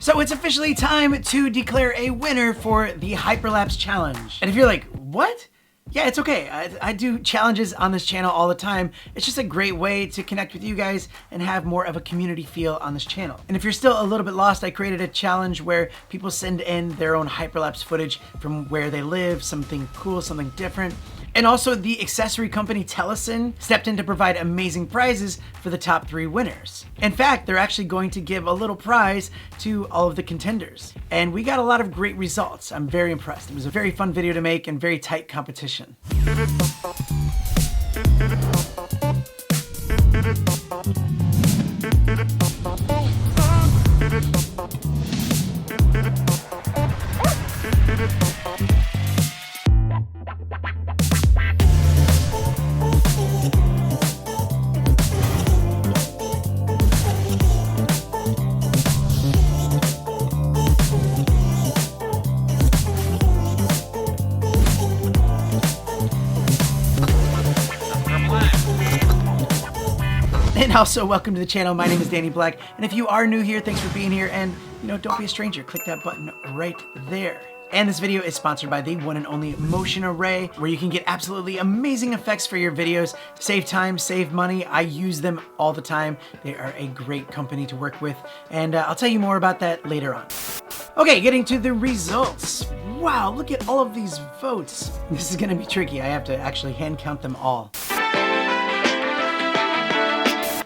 So it's officially time to declare a winner for the Hyperlapse challenge. And if you're like, what? Yeah, it's okay. I do challenges on this channel all the time. It's just a great way to connect with you guys and have more of a community feel on this channel. And if you're still a little bit lost, I created a challenge where people send in their own hyperlapse footage from where they live, something cool, something different. And also the accessory company Telesin stepped in to provide amazing prizes for the top 3 winners. In fact, they're actually going to give a little prize to all of the contenders. And we got a lot of great results. I'm very impressed. It was a very fun video to make and very tight competition. And also, welcome to the channel. My name is Danny Black, and if you are new here, thanks for being here, and don't be a stranger. Click that button right there. And this video is sponsored by the one and only Motion Array, where you can get absolutely amazing effects for your videos. Save time, save money. I use them all the time. They are a great company to work with, and I'll tell you more about that later on. Okay, getting to the results. Wow, look at all of these votes. This is gonna be tricky. I have to actually hand count them all.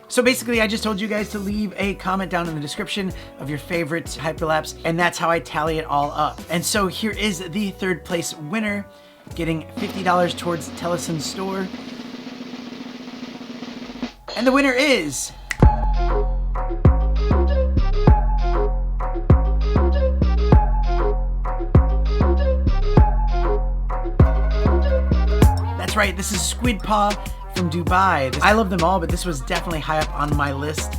So basically, I just told you guys to leave a comment down in the description of your favorite hyperlapse, and that's how I tally it all up. And so here is the 3rd place winner, getting $50 towards Telesin store. And the winner is... That's right, this is Squid Paw from Dubai. I love them all, but this was definitely high up on my list.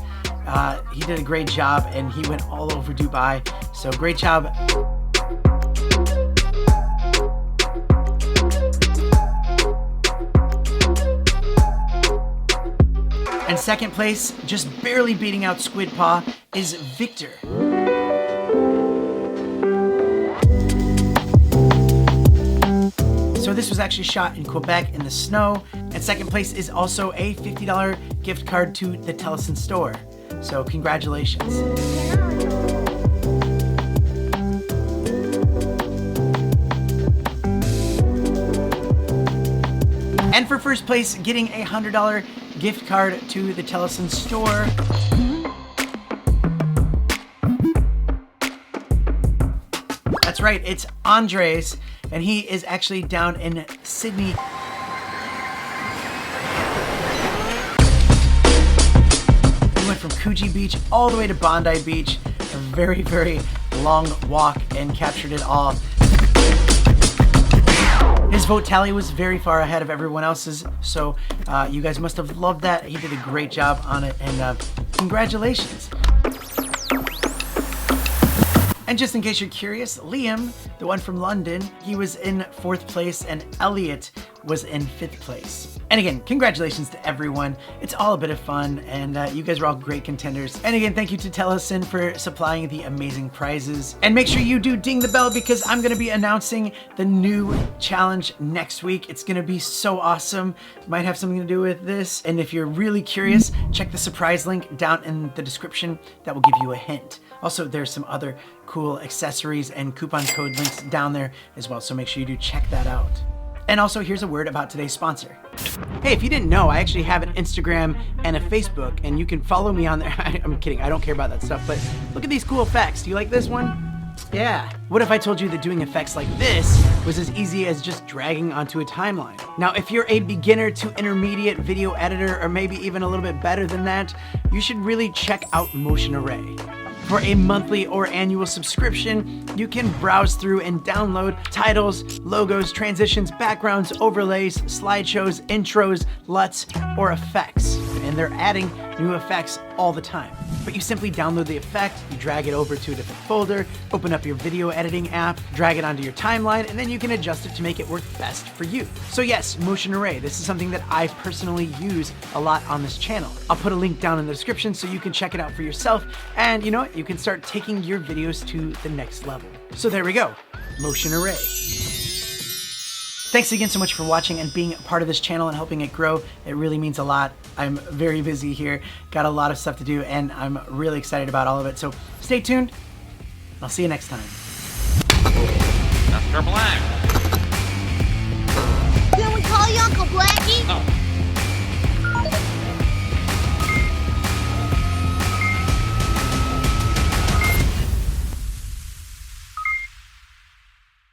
He did a great job, and he went all over Dubai, so great job. And 2nd place, just barely beating out Squid Paw, is Victor. So this was actually shot in Quebec in the snow. And 2nd place is also a $50 gift card to the Telesin store. So congratulations. And for 1st place, getting a $100 gift card to the Telesin store. That's right, it's Andres, and he is actually down in Sydney. He went from Coogee Beach all the way to Bondi Beach, a very, very long walk, and captured it all. His vote tally was very far ahead of everyone else's, so you guys must have loved that. He did a great job on it, and congratulations. And just in case you're curious, Liam, the one from London, he was in 4th place, and Elliot was in 5th place. And again, congratulations to everyone. It's all a bit of fun, and you guys are all great contenders. And again, thank you to Telesin for supplying the amazing prizes. And make sure you do ding the bell, because I'm gonna be announcing the new challenge next week. It's gonna be so awesome. It might have something to do with this. And if you're really curious, check the surprise link down in the description. That will give you a hint. Also, there's some other cool accessories and coupon code links down there as well, so make sure you do check that out. And also, here's a word about today's sponsor. Hey, if you didn't know, I actually have an Instagram and a Facebook, and you can follow me on there. I'm kidding, I don't care about that stuff, but look at these cool effects. Do you like this one? Yeah. What if I told you that doing effects like this was as easy as just dragging onto a timeline? Now, if you're a beginner to intermediate video editor, or maybe even a little bit better than that, you should really check out Motion Array. For a monthly or annual subscription, you can browse through and download titles, logos, transitions, backgrounds, overlays, slideshows, intros, LUTs, or effects. And and they're adding new effects all the time. But you simply download the effect, you drag it over to a different folder, open up your video editing app, drag it onto your timeline, and then you can adjust it to make it work best for you. So yes, motion array. This is something that I personally use a lot on this channel. I'll put a link down in the description so you can check it out for yourself, and you know what? You can start taking your videos to the next level. So there we go, motion array. Thanks again so much for watching and being a part of this channel and helping it grow. It really means a lot. I'm very busy here, got a lot of stuff to do, and I'm really excited about all of it. So stay tuned, and I'll see you next time. Mr. Black. Can we call you Uncle Blackie? No.